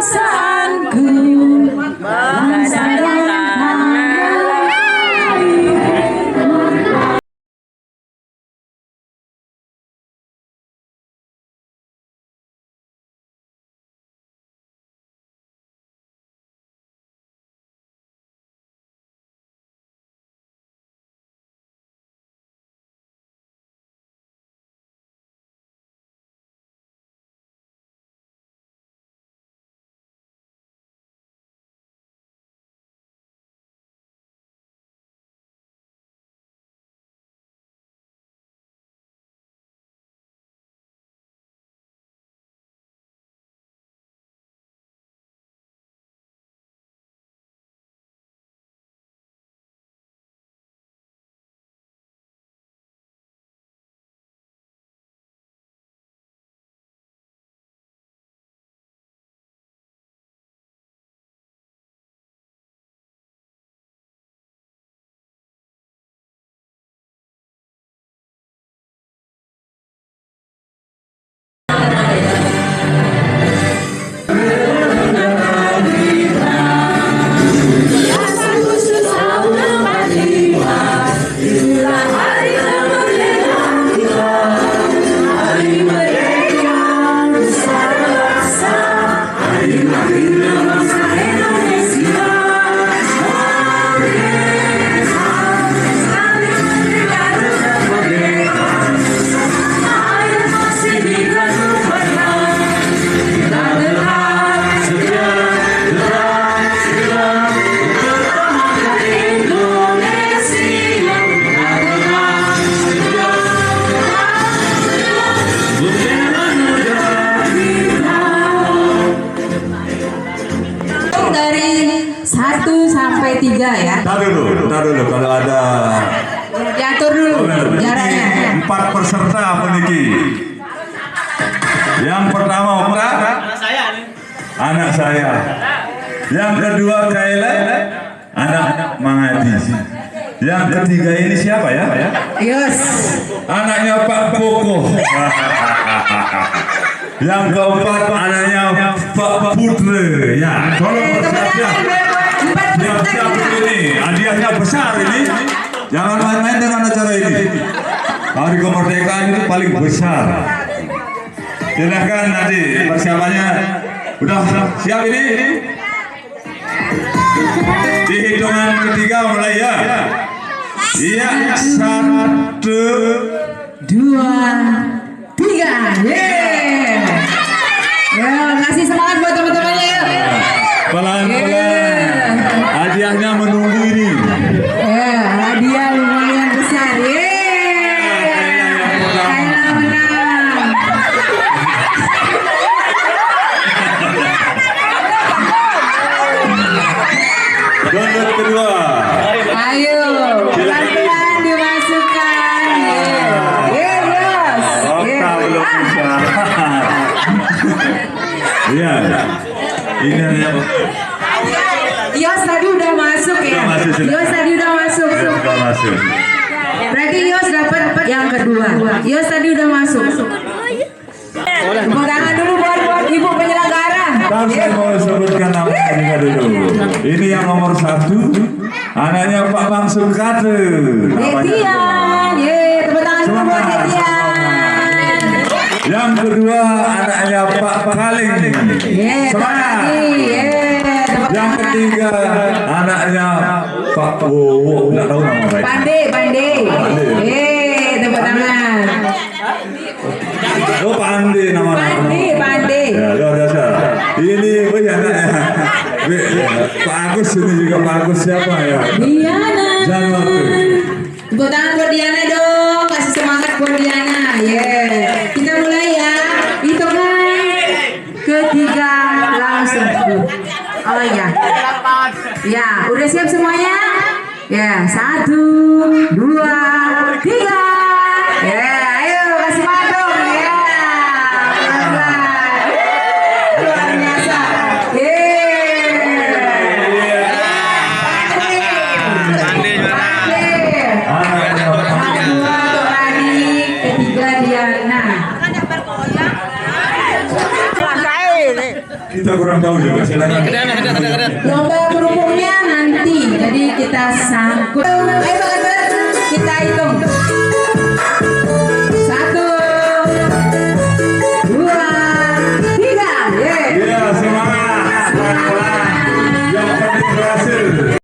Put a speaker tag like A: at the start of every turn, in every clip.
A: kebangsaanku bangsa dan tanah air. Dari 1 sampai 3 ya.
B: Tar dulu kalau ada
A: Diatur dulu jaraknya.
B: 4 peserta meniki. Yang pertama anak saya. Yang kedua Kaila, anak Mangadi. Yang ketiga ini siapa ya?
A: Yes.
B: Anaknya Pak Poko. Yang keempat anaknya Pak Putre. Ya, tolong bersiap-siap. Siap-siap ini, hadiahnya besar ini. Jangan main-main dengan acara ini. Hari kemerdekaan itu paling besar. Silahkan nanti persiapannya. Udah siap ini? Di hitungan ketiga mulai ya. Iya, 1,
A: 2, 3. Yeay. Ya, kasih semangat buat teman-temannya yuk.
B: Pelan-pelan. Hadiahnya menunggu ini.
A: Ya, hadiah lumayan besar. Yeay. Kaila menang.
B: Ronde kedua.
A: Ayo, pelan-pelan dimasukkan. Yes.
B: Belum bisa. Iya. Ini hanya
A: Yos tadi udah masuk ya. Yos tadi udah masuk.
B: sudah masuk.
A: Berarti Yos dapat yang kedua. Yos tadi udah masuk. Tepuk tangan dulu buat ibu penyelenggara.
B: Dan saya mau sebutkan namanya dulu. Ini yang nomor 1, anaknya Pak Mansur Kader.
A: Detian, tepuk tangan dulu buat Detian.
B: Yang kedua anaknya Pak Pakaling. Semangat. Yang ketiga anaknya Pak Bowo. Nggak tahu nama baik.
A: Pande. Tepuk tangan.
B: Oh Pande nama.
A: Pande.
B: Ya luar biasa. Ini anaknya Pak Agus, ini juga Pak Agus siapa ya?
A: Diana.
B: Jangan.
A: Tepuk tangan buat Diana dong. Kasih semangat buat Diana. Kita mulai ya. Hitungan ketiga langsung. Oh ya. Ya, udah siap semuanya? Ya, 1, 2, 3. Ya, ayo kasih madong ya. Pelan-pelan. Luar biasa.
B: kita kurang tahu juga. Silakan.
A: Lomba kerupuknya nanti, jadi kita sangkut. Ayo Bang Albert, kita hitung. 1, 2, 3.
B: Iya, semangat. Yang penting berhasil.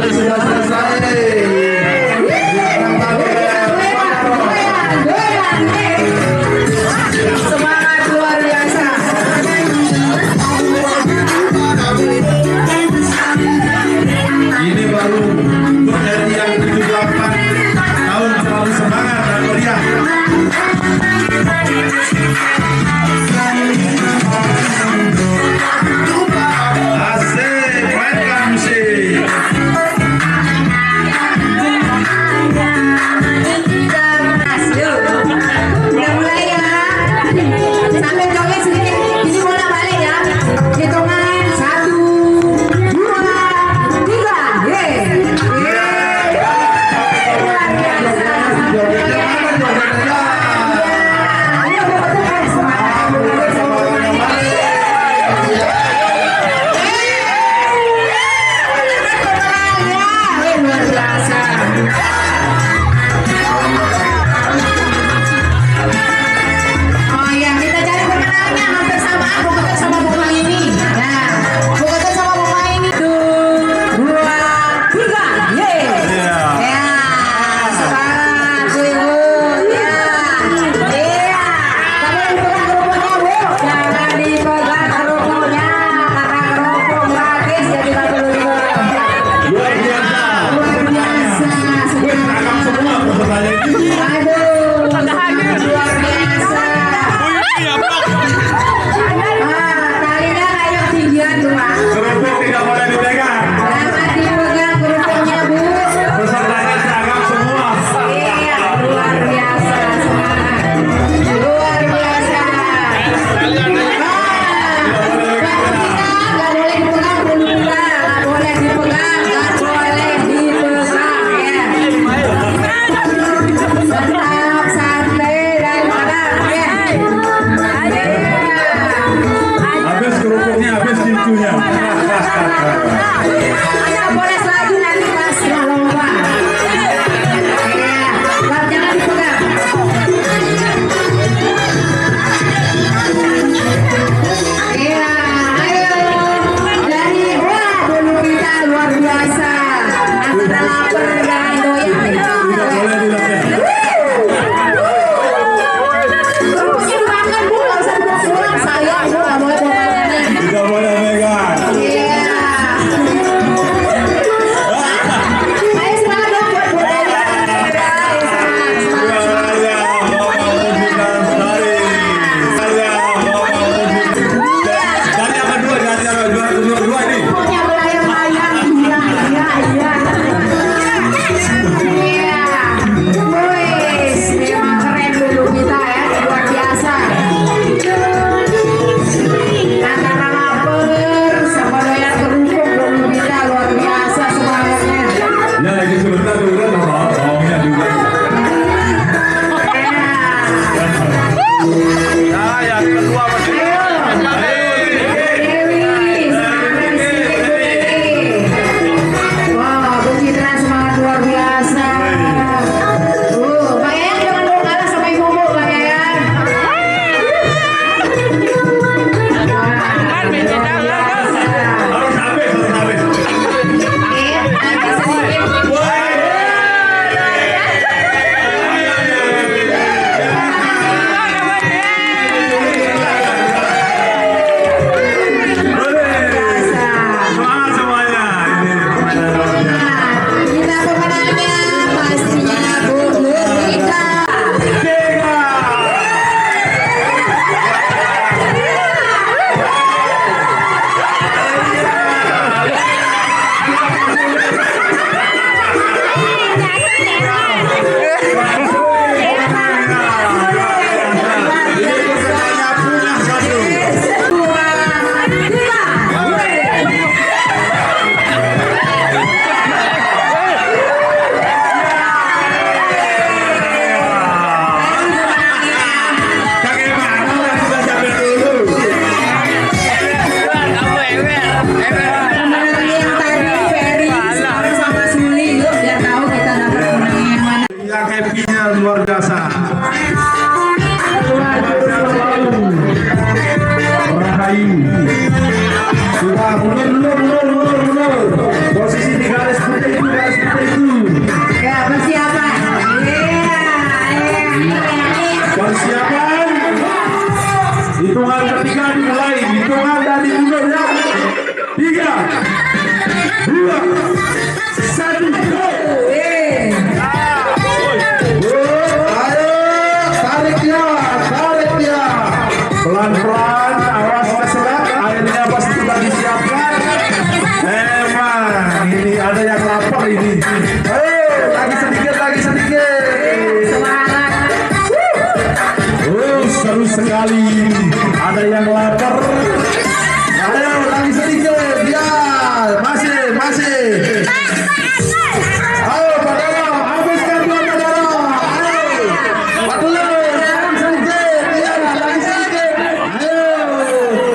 C: Sudah selesai.
A: Semangat luar biasa.
B: Ini baru menjadi yang 78 tahun selalu semangat dan meriah. Asik, mainkan musik.
A: Yuk, udah mulai ya. Sambil joget sedikit. Ini bola balik ya. Hitungan 1, 2, 3. Yeay. Luar biasa. Ayo, betul-betul semangat. Luar biasa. Oh iya, kita cari pemenangnya hampir sama aku, betul sama pemain ini. Nah, betul sama pemain ini. 1, 2, 3. Yeay.
B: Iya.
A: Ya, semangat Bu Ibu. Ya. Iya. Jangan dipegang kerupuknya, Bu. Jangan dipegang kerupuknya. Karena kerupuk gratis jadi nggak perlu dipegang.
B: Luar biasa.
A: Luar biasa.
B: Seragam semua pesertanya ini.
A: Aduh, luar biasa. Talinya kayak ketinggian tuh, Pak.
B: Kerupuk tidak boleh dipegang.
A: Jangan dipegang kerupuknya, Bu.
B: Pesertanya seragam semua.
A: Iya, luar biasa. Semangat. Luar biasa. Nggak boleh dipegang dulu, Pak. Nggak boleh dipegang, nggak boleh dipegang, ya. Tetap santai dan tenang, ya. Iya.
B: Habis kerupuknya, habis tinjunya.
A: Anda boleh lagi nanti pas lomba. Iya, Bang, jangan dipegang. Iya, ayo. Dari wah dulu kita luar biasa. Antara lapar dan doyan.
B: Tidak boleh dipegang.
A: Kerupuknya dimakan, Bu. Nggak usah dibuang-buang. Sayang, Bu. Nggak boleh bawa makanan.
B: Tidak boleh pegang.
A: Iya. Ayo semangat dong buat Bu Dewi. Ayo semangat, semangat, semangat.
B: Dan yang kedua, dan yang kedua ini.
A: Punya melayang-layang. Iya, iya, iya. Iya. Wis, memang keren dulu kita ya, luar biasa. Antara lapar sama doyan kerupuk dulu kita luar biasa semangatnya.
B: Ya lagi sebentar dulu kan bawangnya juga.
A: Nah,
B: yang kedua
A: ayo. Dewi, semangat sedikit Bu Dewi. Wah, Bu Citra semangat luar biasa. Pak Yayan jangan mau kalah sama Ibu, Pak Yayan. Wah, luar biasa.
B: harus habis, harus habis.
A: Agak sedikit.
B: Semangat semuanya. Ini permainan luar biasa.
A: Kita pemenangnya pastinya Bu Nurika.
C: Yang happy-nya luar biasa. mundur. Posisi di garis putih itu, garis putih itu.
A: Ya, persiapan.
C: Persiapan. Hitungan ketiga dimulai. Hitungan dari mundur ya. 3, 2, 1, go. Ayo, tarik dia. Pelan-pelan, awas keselak. Airnya pasti sudah disiapkan. Memang ini ada yang lapar ini. Ayo, lagi sedikit. Seru sekali. Ada yang lapar. Ayo, lagi sedikit. Ya, masih. Ayo, Pak Dara, habiskan dua Pak Dara. Ayo, Pak Dara, lagi sedikit. Ya, lagi sedikit.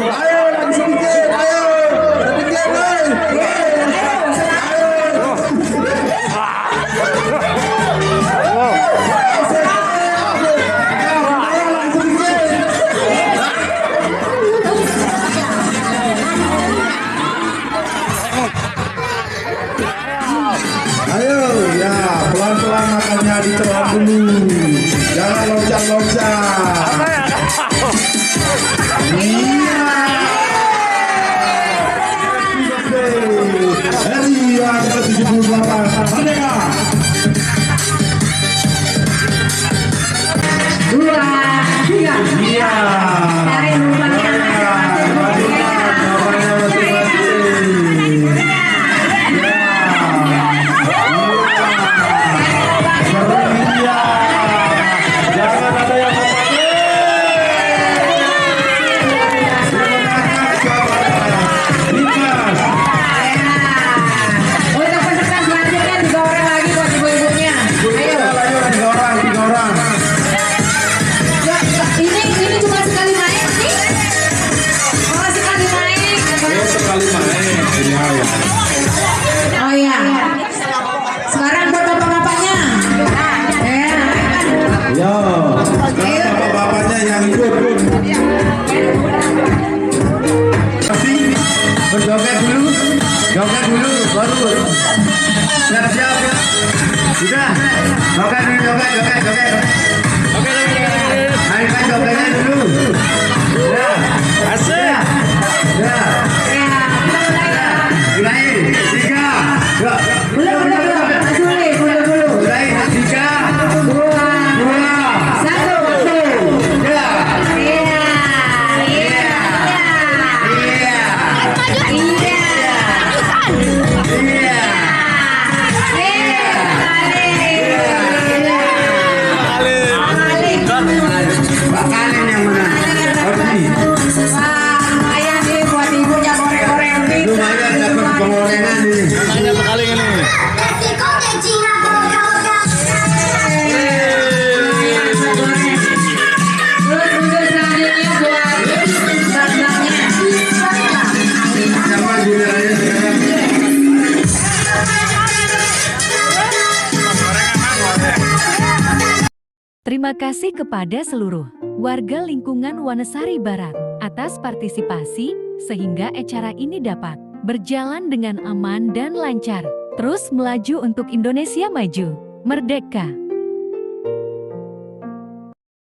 C: Ayo, lagi sedikit. Ayo, sedikit. Ayo, ya, pelan-pelan makannya ditelan dulu. Jangan loncat-loncat. Iya. Dari yang ke-78, Merdeka.
A: 2, 3.
C: Iya.
A: Tarik lubangnya.
C: Jangan ada yang
A: Untuk peserta selanjutnya digoreng lagi buat ibu-ibunya. Ayo.
C: 3 orang.
A: Ya, ini cuma sekali main sih. Oh, sekali main.
C: Sekali main. Iya.
A: Oh iya. Sekarang buat bapak-bapaknya. Ya.
C: Yo, sekarang bapak-bapaknya yang ikut. Pasti berjoget dulu, baru siap. Sudah, joget. Ayo kan jogetnya dulu. Ya, asik. Ya, mulai 3, 2,
A: Belum. Dulu.
C: mulai 3,
A: 2, 1.
C: 1, ya. Bakalan yang mana? Lumayan dapat pengorengan ini. Sama gilirannya sekarang.
D: Terima kasih kepada seluruh warga lingkungan Wanasari Barat atas partisipasi sehingga acara ini dapat berjalan dengan aman dan lancar. Terus melaju untuk Indonesia maju, merdeka.